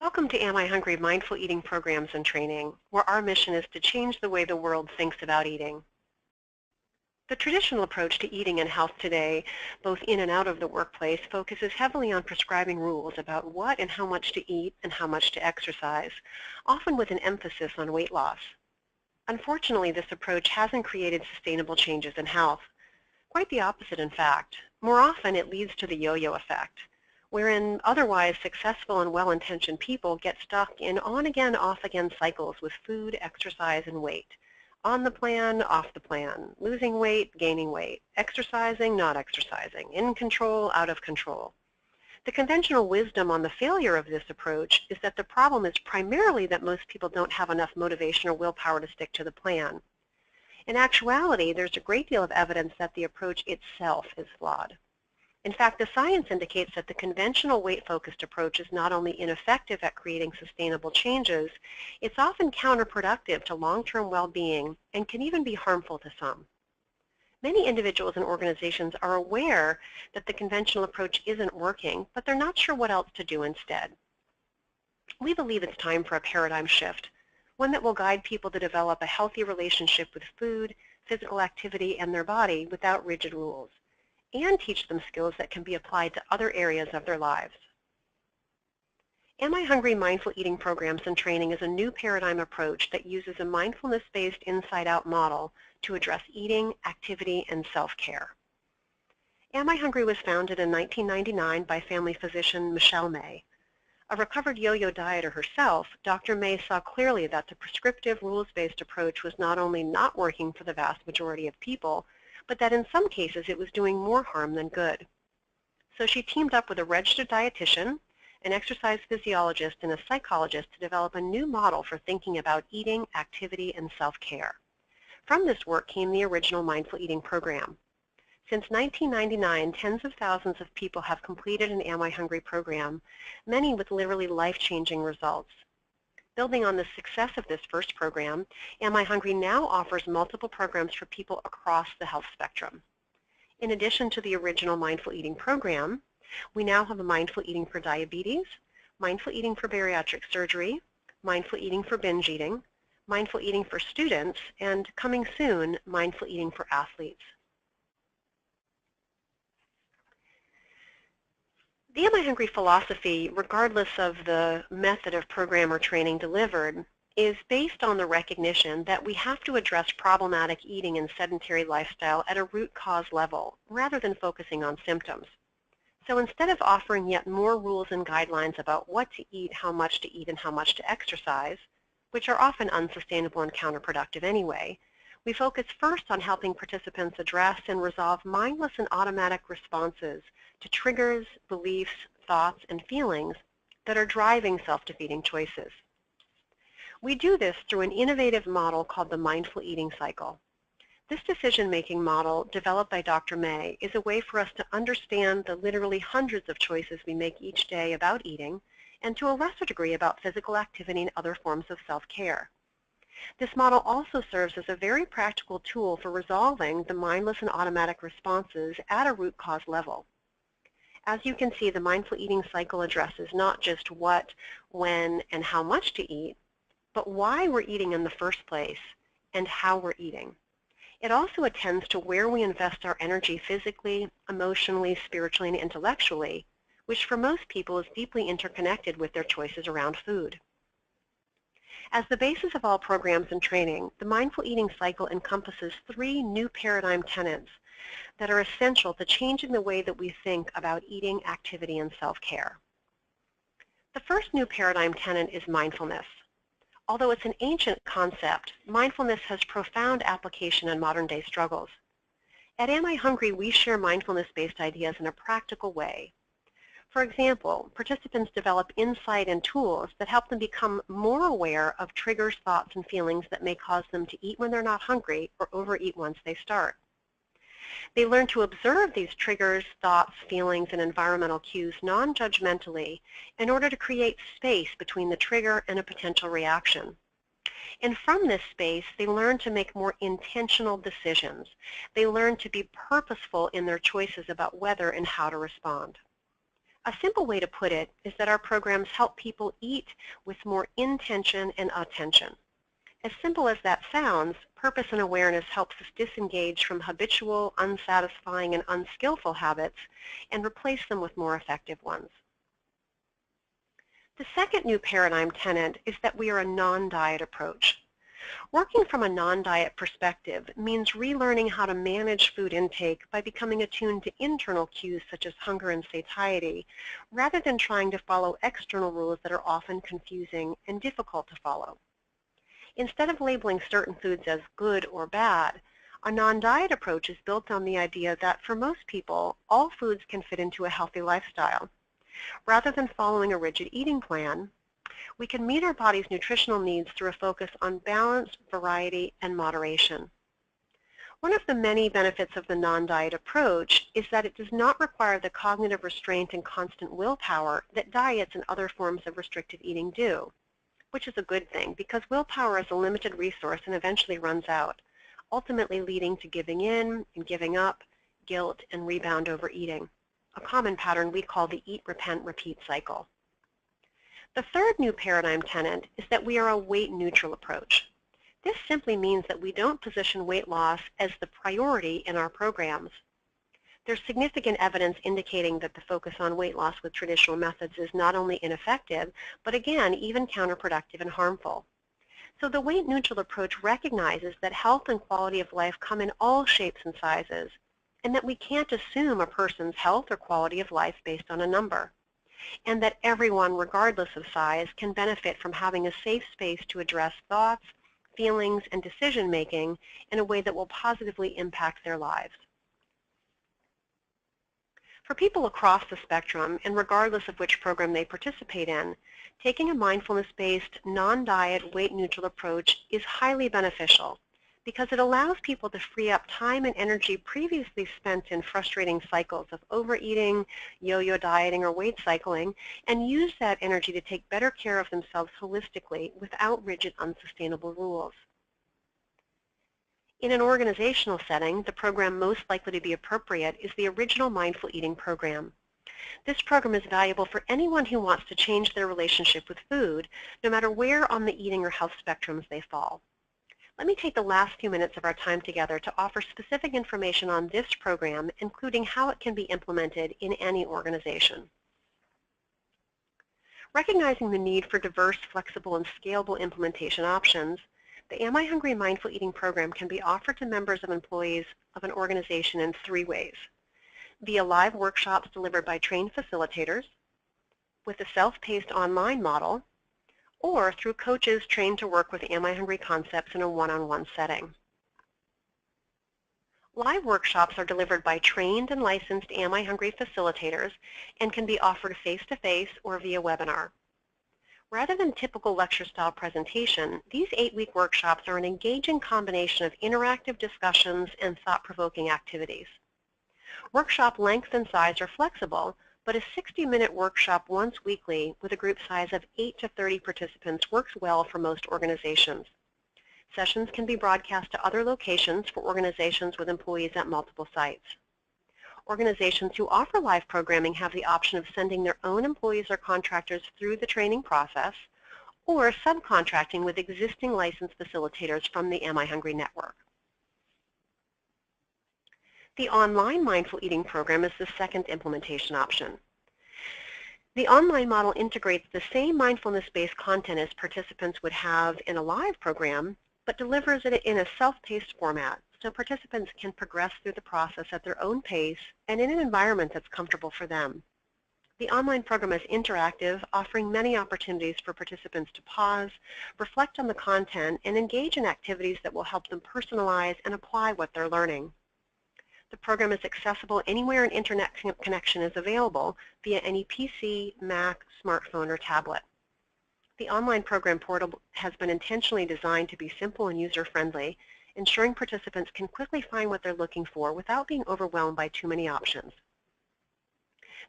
Welcome to Am I Hungry? Mindful Eating Programs and Training, where our mission is to change the way the world thinks about eating. The traditional approach to eating and health today, both in and out of the workplace, focuses heavily on prescribing rules about what and how much to eat and how much to exercise, often with an emphasis on weight loss. Unfortunately, this approach hasn't created sustainable changes in health. Quite the opposite, in fact. More often, it leads to the yo-yo effect, wherein otherwise successful and well-intentioned people get stuck in on-again, off-again cycles with food, exercise, and weight. On the plan, off the plan, losing weight, gaining weight, exercising, not exercising, in control, out of control. The conventional wisdom on the failure of this approach is that the problem is primarily that most people don't have enough motivation or willpower to stick to the plan. In actuality, there's a great deal of evidence that the approach itself is flawed. In fact, the science indicates that the conventional weight-focused approach is not only ineffective at creating sustainable changes, it's often counterproductive to long-term well-being and can even be harmful to some. Many individuals and organizations are aware that the conventional approach isn't working, but they're not sure what else to do instead. We believe it's time for a paradigm shift, one that will guide people to develop a healthy relationship with food, physical activity, and their body without rigid rules, and teach them skills that can be applied to other areas of their lives. Am I Hungry? Mindful Eating Programs and Training is a new paradigm approach that uses a mindfulness-based inside-out model to address eating, activity, and self-care. Am I Hungry? Was founded in 1999 by family physician Michelle May. A recovered yo-yo dieter herself, Dr. May saw clearly that the prescriptive, rules-based approach was not only not working for the vast majority of people, but that in some cases it was doing more harm than good. So she teamed up with a registered dietitian, an exercise physiologist, and a psychologist to develop a new model for thinking about eating, activity, and self-care. From this work came the original Mindful Eating program. Since 1999, tens of thousands of people have completed an Am I Hungry? Program, many with literally life-changing results. Building on the success of this first program, Am I Hungry? Now offers multiple programs for people across the health spectrum. In addition to the original Mindful Eating program, we now have a Mindful Eating for diabetes, Mindful Eating for bariatric surgery, Mindful Eating for binge eating, Mindful Eating for students, and coming soon, Mindful Eating for athletes. The Am I Hungry? Philosophy, regardless of the method of program or training delivered, is based on the recognition that we have to address problematic eating and sedentary lifestyle at a root cause level, rather than focusing on symptoms. So instead of offering yet more rules and guidelines about what to eat, how much to eat, and how much to exercise, which are often unsustainable and counterproductive anyway, we focus first on helping participants address and resolve mindless and automatic responses to triggers, beliefs, thoughts, and feelings that are driving self-defeating choices. We do this through an innovative model called the mindful eating cycle. This decision-making model, developed by Dr. May, is a way for us to understand the literally hundreds of choices we make each day about eating, and to a lesser degree about physical activity and other forms of self-care. This model also serves as a very practical tool for resolving the mindless and automatic responses at a root cause level. As you can see, the mindful eating cycle addresses not just what, when, and how much to eat, but why we're eating in the first place and how we're eating. It also attends to where we invest our energy physically, emotionally, spiritually, and intellectually, which for most people is deeply interconnected with their choices around food. As the basis of all programs and training, the mindful eating cycle encompasses 3 new paradigm tenets that are essential to changing the way that we think about eating, activity, and self-care. The first new paradigm tenet is mindfulness. Although it's an ancient concept, mindfulness has profound application in modern-day struggles. At Am I Hungry? We share mindfulness-based ideas in a practical way. For example, participants develop insight and tools that help them become more aware of triggers, thoughts, and feelings that may cause them to eat when they're not hungry or overeat once they start. They learn to observe these triggers, thoughts, feelings, and environmental cues non-judgmentally in order to create space between the trigger and a potential reaction. And from this space, they learn to make more intentional decisions. They learn to be purposeful in their choices about whether and how to respond. A simple way to put it is that our programs help people eat with more intention and attention. As simple as that sounds, purpose and awareness helps us disengage from habitual, unsatisfying, and unskillful habits and replace them with more effective ones. The second new paradigm tenet is that we are a non-diet approach. Working from a non-diet perspective means relearning how to manage food intake by becoming attuned to internal cues such as hunger and satiety, rather than trying to follow external rules that are often confusing and difficult to follow. Instead of labeling certain foods as good or bad, a non-diet approach is built on the idea that for most people, all foods can fit into a healthy lifestyle. Rather than following a rigid eating plan, we can meet our body's nutritional needs through a focus on balance, variety, and moderation. One of the many benefits of the non-diet approach is that it does not require the cognitive restraint and constant willpower that diets and other forms of restrictive eating do, which is a good thing because willpower is a limited resource and eventually runs out, ultimately leading to giving in and giving up, guilt, and rebound overeating, a common pattern we call the eat, repent, repeat cycle. The third new paradigm tenet is that we are a weight-neutral approach. This simply means that we don't position weight loss as the priority in our programs. There's significant evidence indicating that the focus on weight loss with traditional methods is not only ineffective, but again, even counterproductive and harmful. So the weight-neutral approach recognizes that health and quality of life come in all shapes and sizes, and that we can't assume a person's health or quality of life based on a number, and that everyone, regardless of size, can benefit from having a safe space to address thoughts, feelings, and decision-making in a way that will positively impact their lives. For people across the spectrum, and regardless of which program they participate in, taking a mindfulness-based, non-diet, weight-neutral approach is highly beneficial because it allows people to free up time and energy previously spent in frustrating cycles of overeating, yo-yo dieting, or weight cycling, and use that energy to take better care of themselves holistically without rigid, unsustainable rules. In an organizational setting, the program most likely to be appropriate is the original Mindful Eating program. This program is valuable for anyone who wants to change their relationship with food, no matter where on the eating or health spectrums they fall. Let me take the last few minutes of our time together to offer specific information on this program, including how it can be implemented in any organization. Recognizing the need for diverse, flexible, and scalable implementation options, the Am I Hungry Mindful Eating program can be offered to members of employees of an organization in 3 ways: via live workshops delivered by trained facilitators, with a self-paced online model, or through coaches trained to work with Am I Hungry concepts in a one-on-one setting. Live workshops are delivered by trained and licensed Am I Hungry facilitators and can be offered face-to-face or via webinar. Rather than typical lecture-style presentation, these 8-week workshops are an engaging combination of interactive discussions and thought-provoking activities. Workshop length and size are flexible, but a 60-minute workshop once weekly with a group size of 8 to 30 participants works well for most organizations. Sessions can be broadcast to other locations for organizations with employees at multiple sites. Organizations who offer live programming have the option of sending their own employees or contractors through the training process, or subcontracting with existing licensed facilitators from the Am I Hungry network. The online Mindful Eating program is the second implementation option. The online model integrates the same mindfulness-based content as participants would have in a live program, but delivers it in a self-paced format, so participants can progress through the process at their own pace and in an environment that's comfortable for them. The online program is interactive, offering many opportunities for participants to pause, reflect on the content, and engage in activities that will help them personalize and apply what they're learning. The program is accessible anywhere an internet connection is available via any PC, Mac, smartphone, or tablet. The online program portal has been intentionally designed to be simple and user-friendly, ensuring participants can quickly find what they're looking for without being overwhelmed by too many options.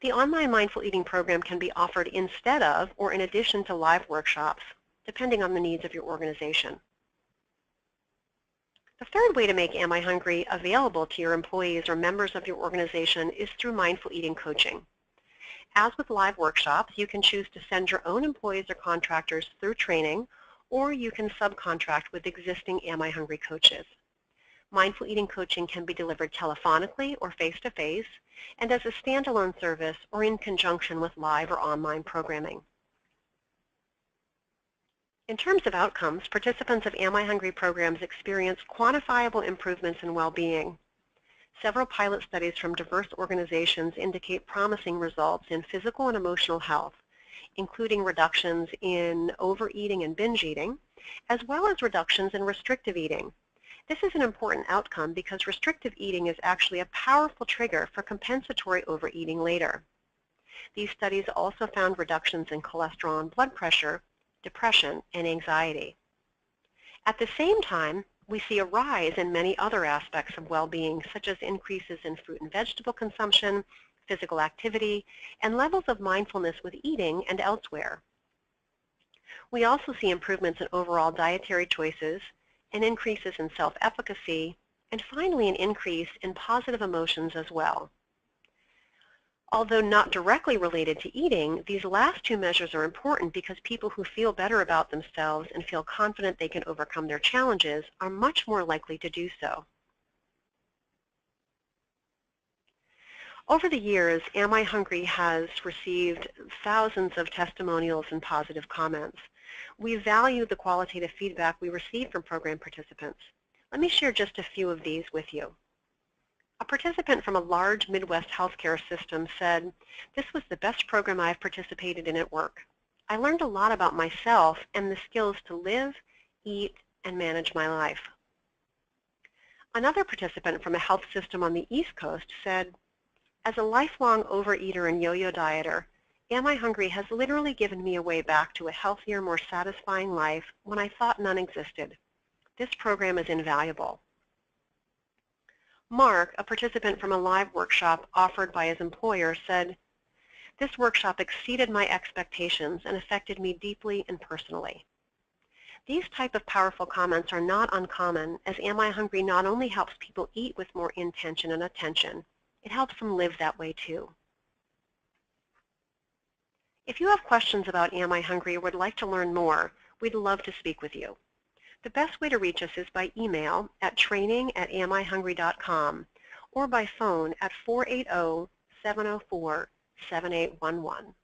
The online Mindful Eating program can be offered instead of or in addition to live workshops, depending on the needs of your organization. The third way to make Am I Hungry available to your employees or members of your organization is through mindful eating coaching. As with live workshops, you can choose to send your own employees or contractors through training, or you can subcontract with existing Am I Hungry coaches. Mindful eating coaching can be delivered telephonically or face-to-face, and as a standalone service or in conjunction with live or online programming. In terms of outcomes, participants of Am I Hungry programs experience quantifiable improvements in well-being. Several pilot studies from diverse organizations indicate promising results in physical and emotional health, including reductions in overeating and binge eating, as well as reductions in restrictive eating. This is an important outcome because restrictive eating is actually a powerful trigger for compensatory overeating later. These studies also found reductions in cholesterol and blood pressure, depression, and anxiety. At the same time, we see a rise in many other aspects of well-being, such as increases in fruit and vegetable consumption, physical activity, and levels of mindfulness with eating and elsewhere. We also see improvements in overall dietary choices, and increases in self-efficacy, and finally an increase in positive emotions as well. Although not directly related to eating, these last two measures are important because people who feel better about themselves and feel confident they can overcome their challenges are much more likely to do so. Over the years, Am I Hungry has received thousands of testimonials and positive comments. We value the qualitative feedback we receive from program participants. Let me share just a few of these with you. A participant from a large Midwest healthcare system said, "This was the best program I've participated in at work. I learned a lot about myself and the skills to live, eat, and manage my life." Another participant from a health system on the East Coast said, "As a lifelong overeater and yo-yo dieter, Am I Hungry has literally given me a way back to a healthier, more satisfying life when I thought none existed. This program is invaluable." Mark, a participant from a live workshop offered by his employer, said, "This workshop exceeded my expectations and affected me deeply and personally." These type of powerful comments are not uncommon, as Am I Hungry not only helps people eat with more intention and attention, it helps them live that way too. If you have questions about Am I Hungry or would like to learn more, we'd love to speak with you. The best way to reach us is by email at training@amihungry.com or by phone at 480-704-7811.